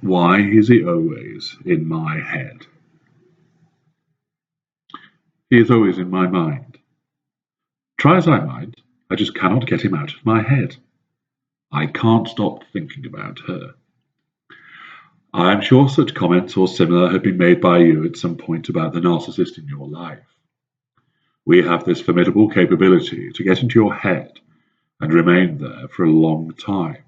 Why is he always in my head? He is always in my mind. Try as I might, I just cannot get him out of my head. I can't stop thinking about her. I am sure such comments or similar have been made by you at some point about the narcissist in your life. We have this formidable capability to get into your head and remain there for a long time,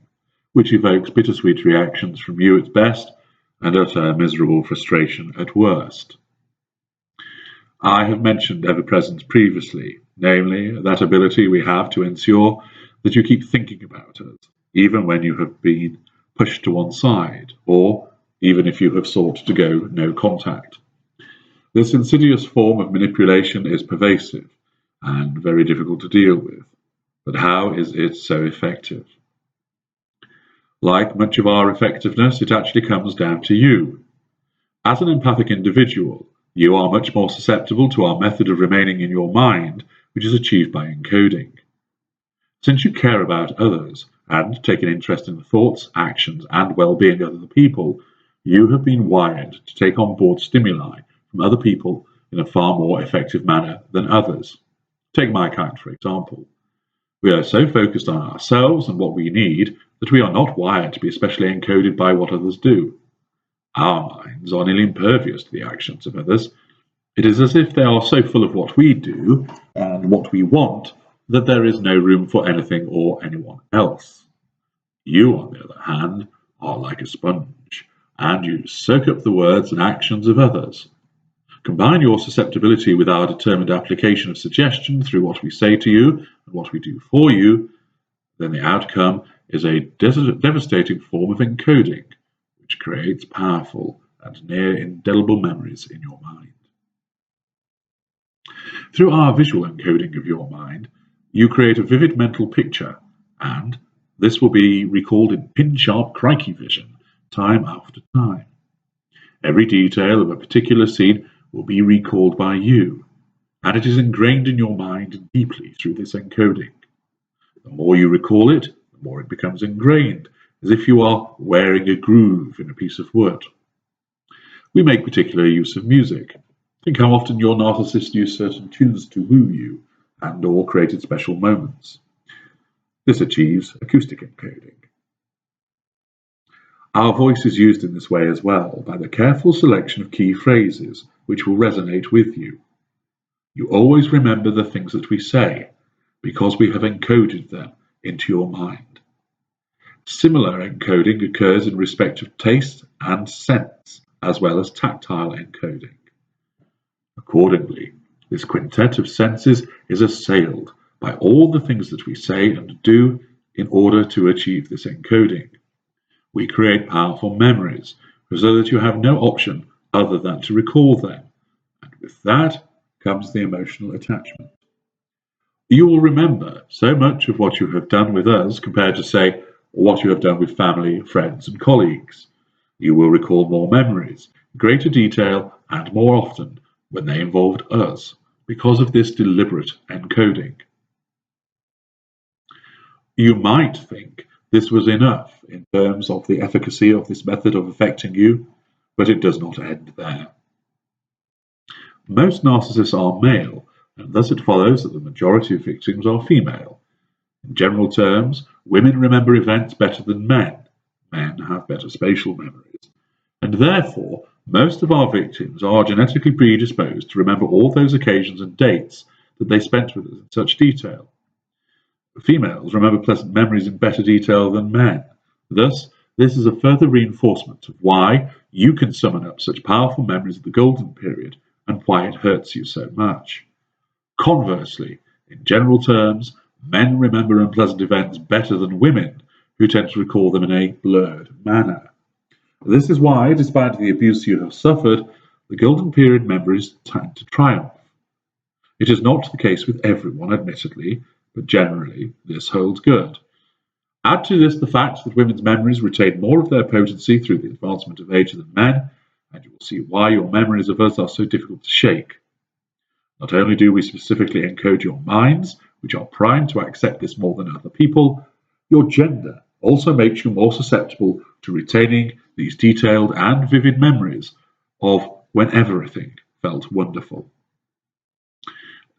which evokes bittersweet reactions from you at best and utter miserable frustration at worst. I have mentioned ever-presence previously, namely that ability we have to ensure that you keep thinking about us, even when you have been pushed to one side, or even if you have sought to go no contact. This insidious form of manipulation is pervasive and very difficult to deal with, but how is it so effective? Like much of our effectiveness, it actually comes down to you. As an empathic individual, you are much more susceptible to our method of remaining in your mind, which is achieved by encoding. Since you care about others and take an interest in the thoughts, actions, and well-being of other people, you have been wired to take on board stimuli from other people in a far more effective manner than others. Take my kind, for example. We are so focused on ourselves and what we need that we are not wired to be especially encoded by what others do. Our minds are nearly impervious to the actions of others. It is as if they are so full of what we do and what we want that there is no room for anything or anyone else. You, on the other hand, are like a sponge, and you soak up the words and actions of others. Combine your susceptibility with our determined application of suggestion through what we say to you and what we do for you, then the outcome is a devastating form of encoding, which creates powerful and near indelible memories in your mind. Through our visual encoding of your mind, you create a vivid mental picture, and this will be recalled in pin-sharp crikey vision time after time. Every detail of a particular scene will be recalled by you, and it is ingrained in your mind deeply through this encoding. The more you recall it, the more it becomes ingrained, as if you are wearing a groove in a piece of wood. We make particular use of music. Think how often your narcissist used certain tunes to woo you and/or created special moments. This achieves acoustic encoding. Our voice is used in this way as well, by the careful selection of key phrases which will resonate with you. You always remember the things that we say, because we have encoded them into your mind. Similar encoding occurs in respect of taste and sense, as well as tactile encoding. Accordingly, this quintet of senses is assailed by all the things that we say and do in order to achieve this encoding. We create powerful memories so that you have no option other than to recall them, and with that comes the emotional attachment. You will remember so much of what you have done with us compared to, say, what you have done with family, friends, and colleagues. You will recall more memories, greater detail, and more often when they involved us, because of this deliberate encoding. You might think this was enough in terms of the efficacy of this method of affecting you, but it does not end there. Most narcissists are male, and thus it follows that the majority of victims are female. In general terms, women remember events better than men. Men have better spatial memories, and therefore most of our victims are genetically predisposed to remember all those occasions and dates that they spent with us in such detail. Females remember pleasant memories in better detail than men. Thus, this is a further reinforcement of why you can summon up such powerful memories of the golden period and why it hurts you so much. Conversely, in general terms, men remember unpleasant events better than women, who tend to recall them in a blurred manner. This is why, despite the abuse you have suffered, the golden period memories tend to triumph. It is not the case with everyone, admittedly, but generally this holds good. Add to this the fact that women's memories retain more of their potency through the advancement of age than men, and you will see why your memories of us are so difficult to shake. Not only do we specifically encode your minds, which are primed to accept this more than other people, your gender also makes you more susceptible to retaining these detailed and vivid memories of when everything felt wonderful.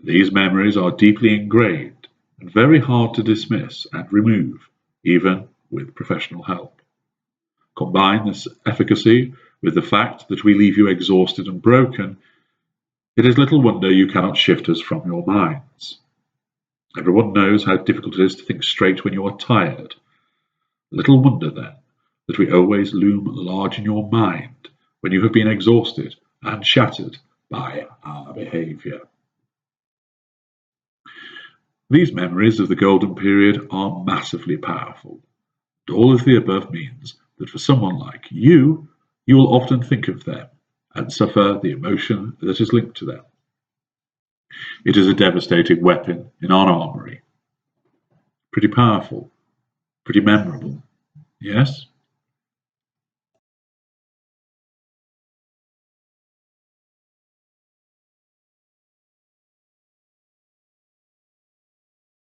These memories are deeply ingrained and very hard to dismiss and remove, even with professional help. Combine this efficacy with the fact that we leave you exhausted and broken, it is little wonder you cannot shift us from your minds. Everyone knows how difficult it is to think straight when you are tired. Little wonder, then, that we always loom large in your mind when you have been exhausted and shattered by our behaviour. These memories of the golden period are massively powerful. All of the above means that for someone like you will often think of them and suffer the emotion that is linked to them. It is a devastating weapon in our armory. Pretty powerful, pretty memorable, yes?